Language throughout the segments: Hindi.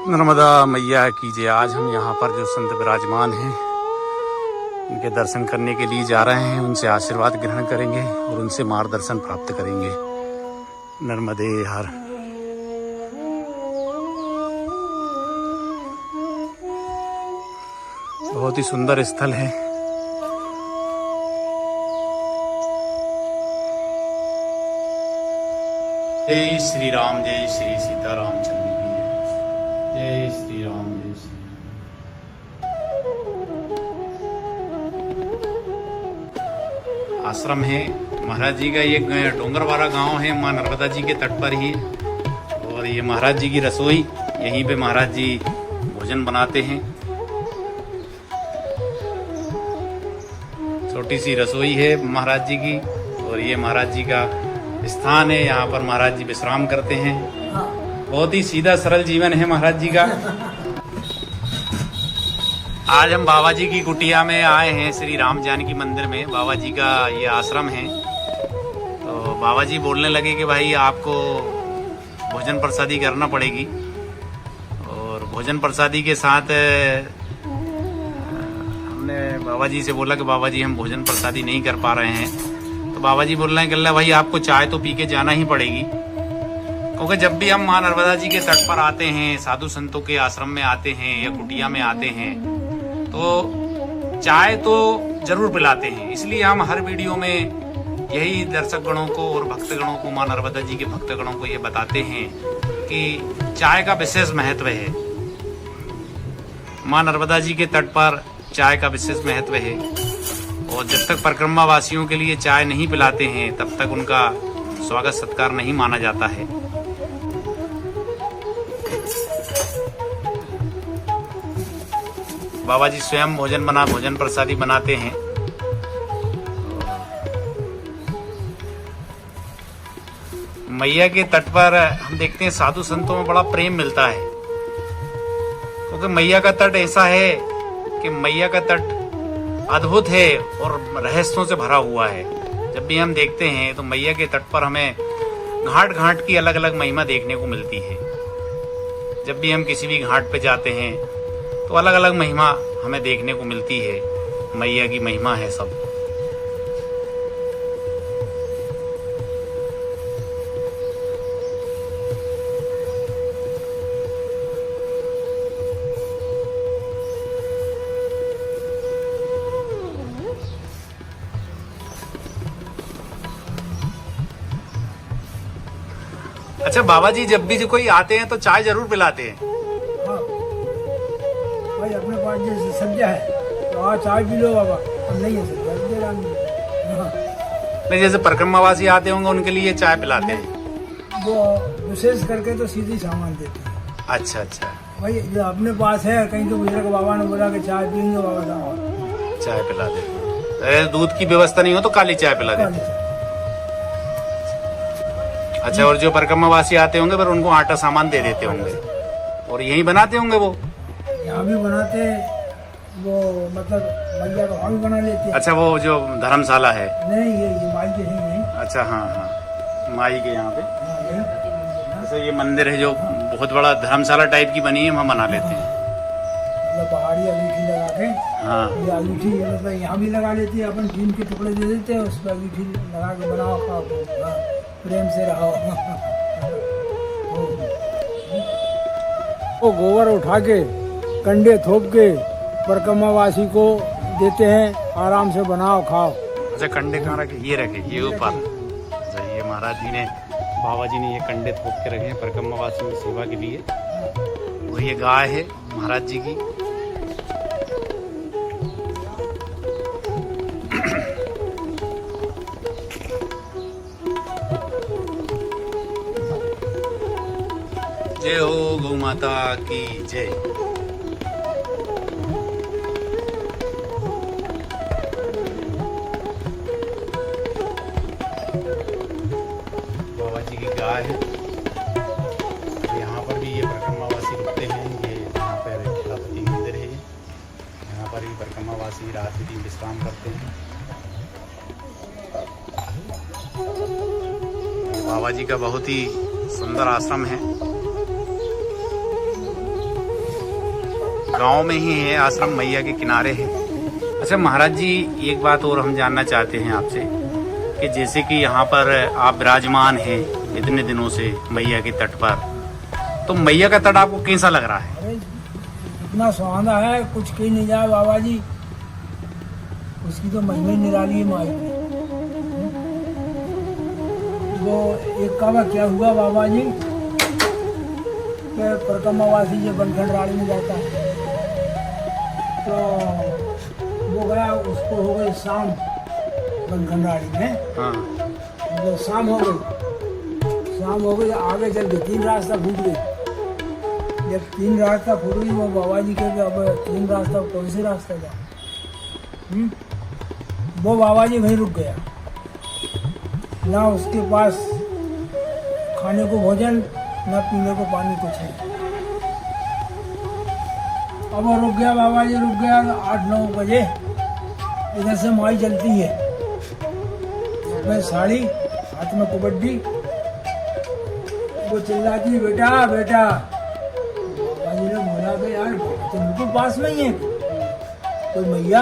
नर्मदा मैया की जय। आज हम यहाँ पर जो संत विराजमान हैं उनके दर्शन करने के लिए जा रहे हैं। उनसे आशीर्वाद ग्रहण करेंगे और उनसे मार्गदर्शन प्राप्त करेंगे। नर्मदे हर। बहुत ही सुंदर स्थल है। जय श्री राम, जय श्री सीताराम चंद्र की जय श्री राम, जय श्री। आश्रम है महाराज जी का। ये डोंगरवाड़ा गांव है, माँ नर्मदा जी के तट पर ही। और ये महाराज जी की रसोई, यहीं पे महाराज जी भोजन बनाते हैं। छोटी सी रसोई है महाराज जी की। और ये महाराज जी का स्थान है, यहाँ पर महाराज जी विश्राम करते हैं। बहुत ही सीधा सरल जीवन है महाराज जी का। आज हम बाबा जी की कुटिया में आए हैं, श्री राम जानकी मंदिर में। बाबा जी का ये आश्रम है। तो बाबा जी बोलने लगे कि भाई आपको भोजन प्रसादी करना पड़ेगी। और भोजन प्रसादी के साथ हमने बाबा जी से बोला कि बाबा जी हम भोजन प्रसादी नहीं कर पा रहे हैं। तो बाबा जी बोल रहे हैं कि अल्लाह भाई आपको चाय तो पी के जाना ही पड़ेगी। क्योंकि जब भी हम माँ नर्मदा जी के तट पर आते हैं, साधु संतों के आश्रम में आते हैं या कुटिया में आते हैं, तो चाय तो जरूर पिलाते हैं। इसलिए हम हर वीडियो में यही दर्शक गणों को और भक्तगणों को, माँ नर्मदा जी के भक्तगणों को ये बताते हैं कि चाय का विशेष महत्व है। माँ नर्मदा जी के तट पर चाय का विशेष महत्व है। और जब तक परिक्रमा वासियों के लिए चाय नहीं पिलाते हैं तब तक उनका स्वागत सत्कार नहीं माना जाता है। बाबा जी स्वयं भोजन प्रसादी बनाते हैं। मैया के तट पर हम देखते हैं साधु संतों में बड़ा प्रेम मिलता है। क्योंकि मैया का तट ऐसा है कि मैया का तट अद्भुत है और रहस्यों से भरा हुआ है। जब भी हम देखते हैं तो मैया के तट पर हमें घाट घाट की अलग अलग महिमा देखने को मिलती है। जब भी हम किसी भी घाट पे जाते हैं तो अलग अलग महिमा हमें देखने को मिलती है। मैया की महिमा है सब। अच्छा बाबा जी, जब भी जो कोई आते हैं तो चाय जरूर पिलाते हैं। हाँ भाई, अपने पास जैसे सब्जा है तो आज चाय पी लो बाबा। हम नहीं है सब्जा। नहीं, जैसे परिक्रमावासी आते होंगे उनके लिए चाय पिलाते हैं। वो विशेष करके तो सीधी सामान देते हैं। अच्छा अच्छा भाई जो अपने पास है, कहीं तो बुजुर्ग बाबा ने बोला कि चाय पियेंगे बाबा साहब, चाय पिला देते। दूध की व्यवस्था नहीं हो तो काली चाय पिला देते। अच्छा, और जो परिक्रमावासी आते होंगे फिर उनको आटा सामान दे देते होंगे और यहीं बनाते होंगे। वो यहाँ भी बनाते हैं, वो मतलब मैया का वहाँ भी बना लेते हैं। अच्छा, वो जो धर्मशाला है? नहीं, ये माई के नहीं। अच्छा, हाँ हाँ, माई के यहाँ पे। हाँ, अच्छा, ये मंदिर है जो बहुत बड़ा धर्मशाला टाइप की बनी है, वहाँ बना लेते हैं। मतलब पहाड़ी अंगीठी लगा के। हाँ, ये अंगीठी मतलब यहाँ भी लगा लेती है। अपन टीन के टुकड़े दे देते हैं, उस पर अंगीठी लगा के बनाओ, खाओ, प्रेम से रहो। वो गोबर उठा के कंडे थोप के परिक्रमावासी को देते हैं, आराम से बनाओ खाओ। अच्छा, कंडे कहाँ रखे? ये रखे, ये ऊपर। अच्छा, ये महाराज जी ने, बाबा जी ने ये कंडे थोप के रखे हैं परिक्रमावासियों की सेवा के लिए। और ये गाय है महाराज जी की। जय हो गौ माता की जय। बाबा जी की गाय है। यहाँ पर भी ये परिक्रमावासी रुकते हैं। ये यहाँ पर खिलापति मंदिर है। यहाँ पर भी परिक्रमावासी रात दिन विश्राम करते हैं। बाबा जी का बहुत ही सुंदर आश्रम है। गांव में ही है आश्रम, मैया के किनारे है। अच्छा महाराज जी, एक बात और हम जानना चाहते हैं आपसे कि जैसे कि यहाँ पर आप विराजमान हैं इतने दिनों से मैया के तट पर, तो मैया का तट आपको कैसा लग रहा है? अरे इतना सुहाना है, कुछ कही नहीं जाए बाबा जी, उसकी तो महिमा ही निराली है माई की। वो एक का क्या हुआ बाबा जी कि परिक्रमावासी जो बनखंड राड़ी में जाता है, तो वो गया, उसको हो गई शाम बनखंड राड़ी में। हाँ। मतलब शाम हो गई, आगे चल के 3 रास्ता फूट गई। जब 3 रास्ता फूट गई, वो बाबा जी के अब 3 रास्ता कौन से रास्ता था? वो बाबा जी वहीं रुक गया, ना उसके पास खाने को भोजन, ना पीने को पानी, कुछ है। अब वो रुक गया, बाबा जी रुक गया। 8-9 बजे इधर से माई चलती है, उसमें साड़ी, हाथ में कबड्डी, वो चिल्लाती बेटा बेटा। बाबा जी ने बोला कि यार तो बिल्कुल पास में ही है तो मैया।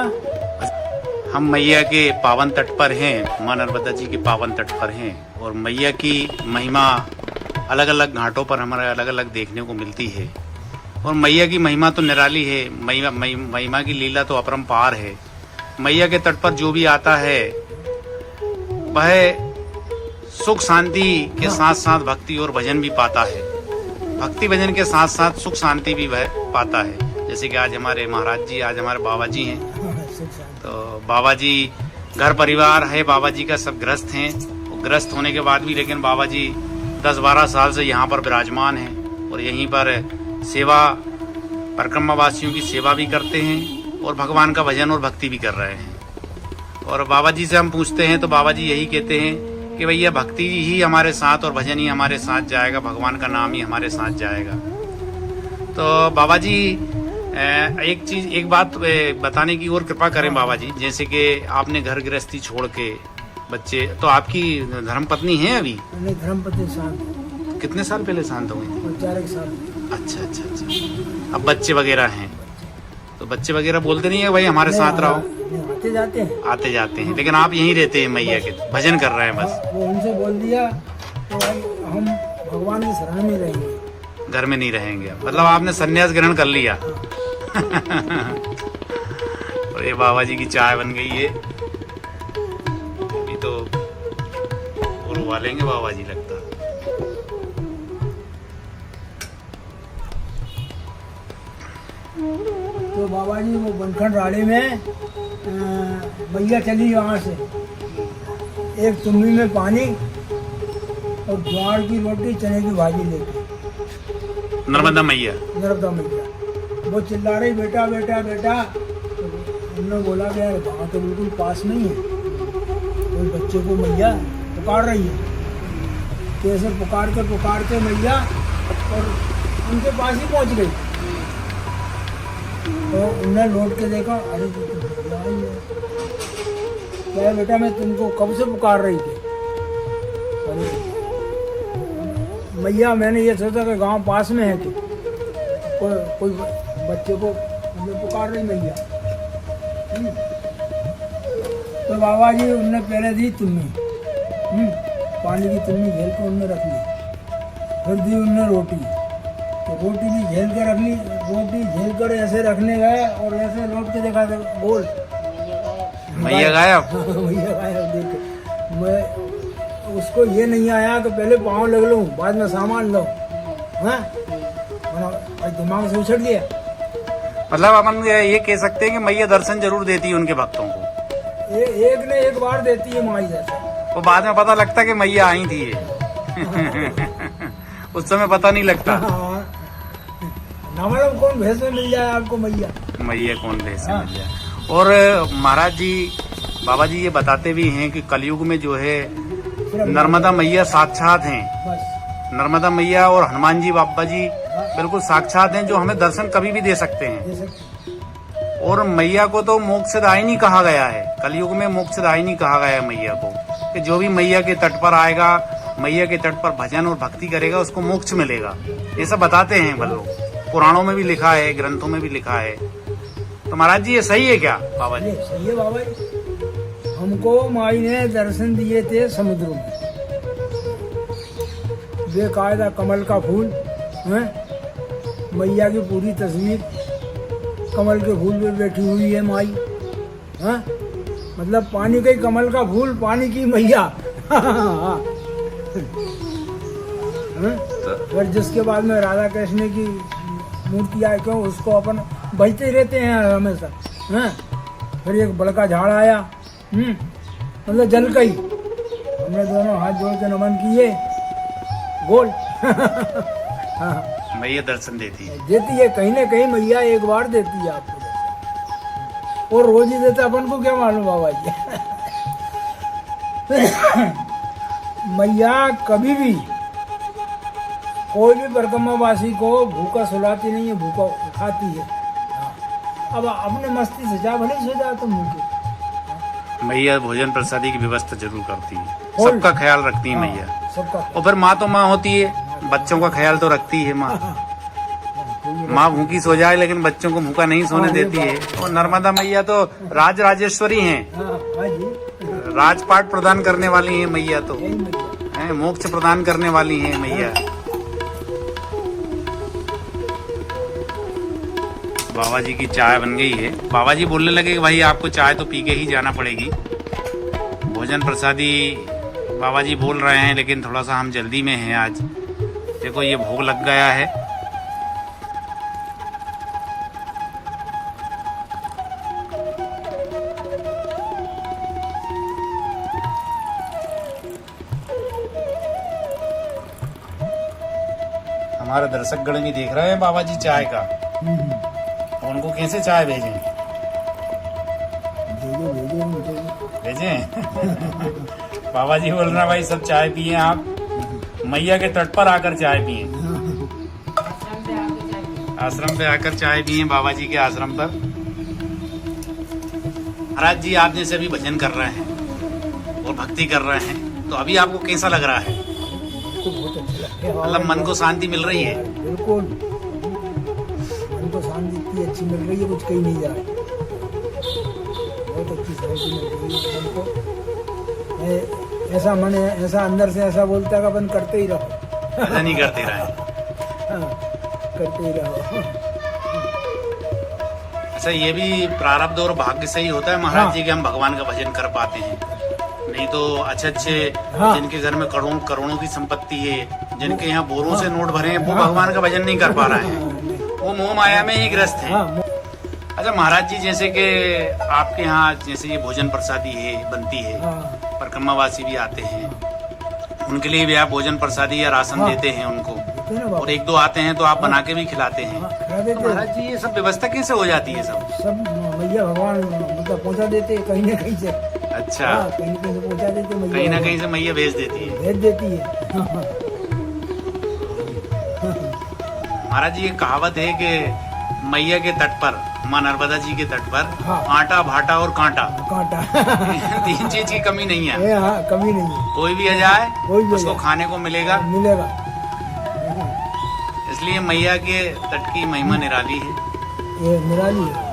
हम मैया के पावन तट पर हैं, मां नर्मदा जी के पावन तट पर हैं, और मैया की महिमा अलग अलग घाटों पर हमारे अलग अलग देखने को मिलती है। और मैया की महिमा तो निराली है, महिमा की लीला तो अपरंपार है। मैया के तट पर जो भी आता है वह सुख शांति के साथ साथ भक्ति और भजन भी पाता है, भक्ति भजन के साथ साथ सुख शांति भी वह पाता है। जैसे कि आज हमारे महाराज जी, आज हमारे बाबा जी हैं, तो बाबा जी घर परिवार है, बाबा जी का सब ग्रस्त हैं, ग्रस्त होने के बाद भी लेकिन बाबा जी 10-12 साल से यहाँ पर विराजमान हैं और यहीं पर सेवा, परिक्रमावासियों की सेवा भी करते हैं और भगवान का भजन और भक्ति भी कर रहे हैं। और बाबा जी से हम पूछते हैं तो बाबा जी यही कहते हैं कि भैया भक्ति ही हमारे साथ और भजन ही हमारे साथ जाएगा, भगवान का नाम ही हमारे साथ जाएगा। तो बाबा जी एक बात बताने की और कृपा करें बाबा जी, जैसे कि आपने घर गृहस्थी छोड़ के बच्चे, तो आपकी धर्मपत्नी है अभी? धर्मपत्नी शांत। कितने साल पहले शांत हो गई? 4 साल। अच्छा अच्छा अच्छा। अब बच्चे वगैरह हैं, तो बच्चे वगैरह बोलते नहीं है भाई हमारे साथ रहो? आते जाते हैं, आते जाते हैं, लेकिन आप यहीं रहते हैं, मैया के भजन कर रहे हैं बस? वो उनसे बोल दिया तो भाई हम भगवान की शरण में रहेंगे, घर में नहीं रहेंगे। मतलब आपने संन्यास ग्रहण कर लिया। और ये बाबा जी की चाय बन गई है, अभी तो और उबालेंगे बाबा जी लगता है। तो बाबा जी वो बनखंड राड़ी में मैया चली वहाँ से, एक तुम्बी में पानी और ज्वार की रोटी, चने की भाजी लेके। नर्मदा मैया? नर्मदा मैया। वो चिल्ला रही बेटा बेटा बेटा। तो हमने बोला कि यार वहाँ तो बिल्कुल पास नहीं है, कोई बच्चे को मैया पुकार रही है। कैसे पुकारते मैया और उनके पास ही पहुँच गई। तो उन्हें लौट के देखा, अरे क्या बेटा मैं तुमको कब से पुकार रही थी। अरे मैया मैंने ये सोचा कि गांव पास में है, तो कोई बच्चे को मतलब पुकार रही मैया। तो बाबा जी उनने पहले दी तुम्हें पानी की तुम्हें घेल के उनने रख ली, फिर दी उनने रोटी, तो रोटी भी झेल के रख ली। रोटी झेल कर ऐसे रखने गए और ऐसे लौट के देखा तो गोल मैया गायब। मैया गायब। देख मैं उसको ये नहीं आया कि पहले पाँव लग लूँ बाद में सामान लो, हाँ दिमाग से उछट गया। मतलब अपन ये कह सकते हैं कि मैया दर्शन जरूर देती है उनके भक्तों को। एक ने एक बार देती है माई दर्शन, वो बाद में पता लगता कि मैया आई थी। उस समय पता नहीं लगता। ना मैडम कौन भेष में मिल जाए आपको मैया, मैया कौन भेष में मिल जाए। और महाराज जी, बाबा जी ये बताते भी हैं कि कलयुग में जो है नर्मदा मैया साक्षात हैं। नर्मदा मैया और हनुमान जी बाबा जी बिल्कुल साक्षात हैं, जो हमें दर्शन कभी भी दे सकते हैं। और मैया को तो मोक्षदायिनी कहा गया है, कलयुग में मोक्षदायिनी कहा गया है मैया को, कि जो भी मैया के तट पर आएगा, मैया के तट पर भजन और भक्ति करेगा, उसको मोक्ष मिलेगा। ये सब बताते हैं वो लोग, पुराणों में भी लिखा है, ग्रंथों में भी लिखा है। तो महाराज जी ये सही है क्या बाबा जी? ये सही है बाबा जी। हमको माई ने दर्शन दिए थे समुद्र में, बेकायदा कमल का फूल है, मैया की पूरी तस्वीर कमल के फूल पे बैठी हुई है माई, हाँ मतलब पानी का ही कमल का फूल, पानी की मैया। हाँ। फिर जिसके बाद में राधा कृष्ण की मूर्ति आए, क्यों उसको अपन बजते रहते हैं हमेशा, हाँ। फिर एक बड़का झाड़ आया, मतलब जल का ही, हमने दोनों हाथ जोड़ के नमन किए, गोल। हाँ मैया दर्शन देती है। देती है, कहीं ना कहीं मैया एक बार देती है आपको, और रोज ही देता, अपन को क्या मालूम बाबा जी। मैया कभी भी कोई भी परिक्रमावासी को भूखा सुलाती नहीं है, भूखा खाती है। हाँ। अब अपने मस्ती से जा भले सो जाओ तुम भूखे। मैया भोजन प्रसादी की व्यवस्था जरूर करती है, और- सबका ख्याल रखती है हाँ, मैया। सबका। और फिर माँ तो माँ होती है, बच्चों का ख्याल तो रखती है माँ। माँ भूखी सो जाए लेकिन बच्चों को भूखा नहीं सोने हाँ, ये देती है। और नर्मदा मैया तो राज राजेश्वरी हैं, हाँ हाँ जी, राजपाट प्रदान करने वाली हैं मैया, तो यही मैया। हैं मोक्ष प्रदान करने वाली हैं मैया। बाबा जी की चाय बन गई है। बाबा जी बोलने लगे कि भाई आपको चाय तो पी के ही जाना पड़ेगी। भोजन प्रसादी बाबा जी बोल रहे हैं, लेकिन थोड़ा सा हम जल्दी में हैं आज। देखो ये भोग लग गया है। हमारे दर्शकगण भी देख रहे हैं बाबा जी चाय का, तो उनको कैसे चाय भेजें? भेजो भेजो मुझे। भेजें? बाबा जी बोल रहे भाई सब चाय पिए, आप मैया के तट पर आकर चाय पिए, आश्रम पे आकर चाय पिए, बाबा जी के आश्रम पर। महाराज जी आप जैसे अभी भजन कर रहे हैं और भक्ति कर रहे हैं, तो अभी आपको कैसा लग रहा है? तो बहुत अच्छा लगता है। मतलब मन को शांति मिल रही है? बिल्कुल, मन को शांति इतनी अच्छी मिल रही है, कुछ कहीं नहीं जा रहा। बहुत अच्छी शांति मिल रही है मन को। ऐसा मन है, ऐसा अंदर से ऐसा बोलता है कि अपन करते ही रहो। भजन ही करते रहे। हाँ, करते ही रहो। अच्छा ये भी प्रारब्ध और भाग्य से ही होता है महाराज हाँ। जी कि हम भगवान का भजन कर पाते हैं। नहीं तो अच्छे अच्छे हाँ। जिनके घर में करोड़ों करोड़ों की संपत्ति है, जिनके यहाँ बोरों से हाँ। नोट भरे हैं, वो हाँ। भगवान का भजन नहीं कर पा रहे हैं, वो मोह माया में ही ग्रस्त हैं। हाँ, अच्छा महाराज जी जैसे कि आपके यहाँ जैसे ये भोजन प्रसादी है बनती है, हाँ, परिक्रमावासी भी आते हैं, उनके लिए भी आप भोजन प्रसादी या राशन हाँ। देते हैं उनको, देते हैं ना बाबा। और एक दो आते हैं तो आप बना के भी खिलाते हैं। हाँ, खिला देते हैं। महाराज जी ये सब व्यवस्था कैसे हो जाती है सब? सब मैया भगवान मतलब पहुंचा देते हैं कहीं ना कहीं से। अच्छा हाँ, कहीं ना कहीं से पहुंचा देते हैं मैया कहीं ना भगवान। कहीं से मैया भेज देती है। भेज देती है। महाराज जी ये कहावत है कि मैया के तट पर, माँ नर्मदा जी के तट पर हाँ। आटा भाटा और कांटा कांटा। तीन चीज की कमी नहीं है। हाँ, कमी नहीं है, कोई भी आ जाए कोई भी आ उसको जाए। खाने को मिलेगा। मिलेगा। इसलिए मैया के तट की महिमा निराली है। ये निराली है।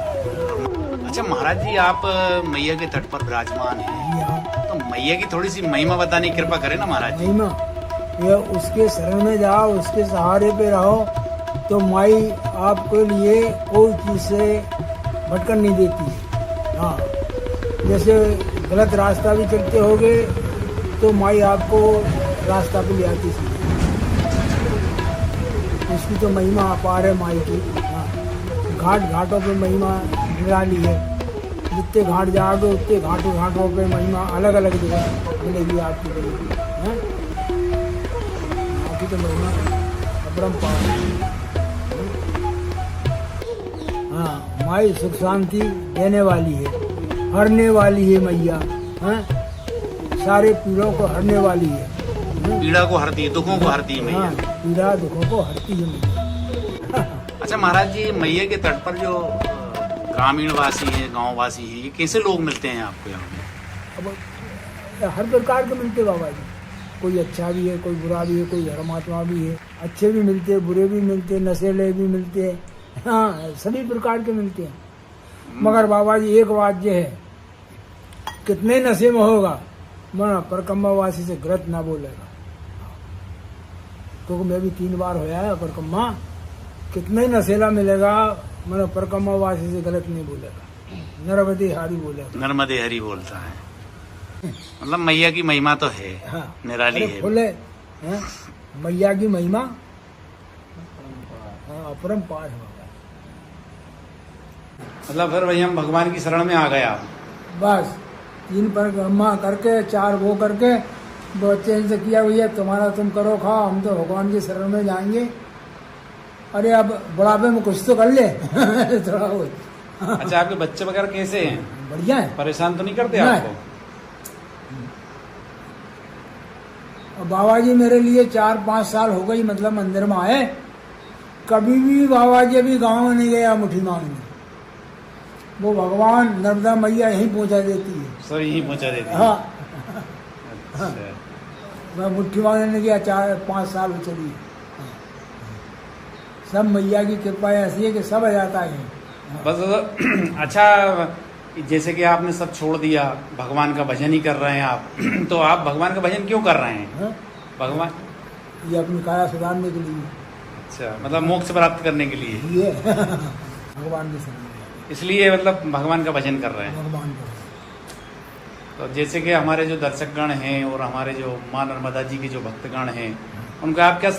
अच्छा महाराज जी आप मैया के तट पर विराजमान हैं, यहाँ तो मैया की थोड़ी सी महिमा बताने की कृपा करें ना महाराज जी। महिमा, ये उसके शरण में जाओ, उसके सहारे पे रहो, तो माई आपके लिए कोई चीज से भटकन नहीं देती। हाँ, जैसे गलत रास्ता भी चलते होगे तो माई आपको रास्ता पे ले आती थी। उसकी तो महिमा अपार है माई की। हाँ, घाट घाटों पे महिमा निराली है। जितने घाट जाओगे उतने घाटों पे महिमा अलग अलग जगह मिलेगी आपकी मिलेगी। हाँ, आपकी तो महिमा अपरंपार है। हाँ, माई सुख शांति देने वाली है, हरने वाली है मैया। हाँ, सारे पीड़ों को हरने वाली है। पीड़ा को हरती है, दुखों को हरती है मैया। हाँ, पीड़ा दुखों को हरती है मैया। अच्छा महाराज जी मैया के तट पर जो ग्रामीण वासी है, गाँव वासी है, ये कैसे लोग मिलते हैं आपको यहाँ पे? अब हर प्रकार के मिलते बाबा जी। कोई अच्छा भी है, कोई बुरा भी है, कोई धर्मात्मा भी है, अच्छे भी मिलते हैं, बुरे भी मिलते हैं, नशेले भी मिलते हैं, हाँ सभी प्रकार के मिलते हैं। मगर बाबा जी एक बात ये है, कितने नशे में होगा मना परकम्मावासी से गलत ना बोलेगा, क्योंकि मैं भी 3 बार होया है परकम्मा, कितने नशेला मिलेगा मना परकम्मावासी से गलत नहीं बोलेगा, नर्मदे हरि बोलेगा। नर्मदे हरि बोलता है, मतलब मैया की महिमा तो है, हाँ निराली अरे है। फुले हैं, मैया की महिमा हाँ, अपरंपार है बाबा। मतलब फिर वही हम भगवान की शरण में आ गए आप। बस 3 परिक्रमा करके 4 वो करके बच्चे इनसे किया भैया तुम्हारा तुम करो खाओ, हम तो भगवान की शरण में जाएंगे। अरे अब बुढ़ापे में कुछ तो कर ले थोड़ा वो अच्छा, आपके बच्चे वगैरह कैसे हैं? बढ़िया है। परेशान तो नहीं करते नहीं। आपको? और बाबा जी मेरे लिए 4-5 साल हो गई मतलब मंदिर में आए, कभी भी बाबा जी अभी गाँव में नहीं गया मुट्ठी मांगने, वो भगवान नर्मदा मैया यहीं पहुंचा देती है। सब यहीं पहुंचा देते हैं। हाँ अच्छा। मैं मुट्ठी मांगने नहीं गया, 4-5 साल हो चली। सब मैया की कृपा ऐसी है कि सब आ जाता है। बस अच्छा, जैसे कि आपने सब छोड़ दिया, भगवान का भजन ही कर रहे हैं आप तो आप भगवान का भजन क्यों कर रहे हैं? हाँ? भगवान ये अपनी काया सुधारने के लिए, अच्छा, मतलब मोक्ष प्राप्त करने के लिए, ये भगवान की शरण, इसलिए मतलब भगवान का भजन कर रहे हैं। भगवान को। तो जैसे कि हमारे जो दर्शकगण हैं और हमारे जो माँ नर्मदा जी के जो भक्तगण हैं, उनका आप क्या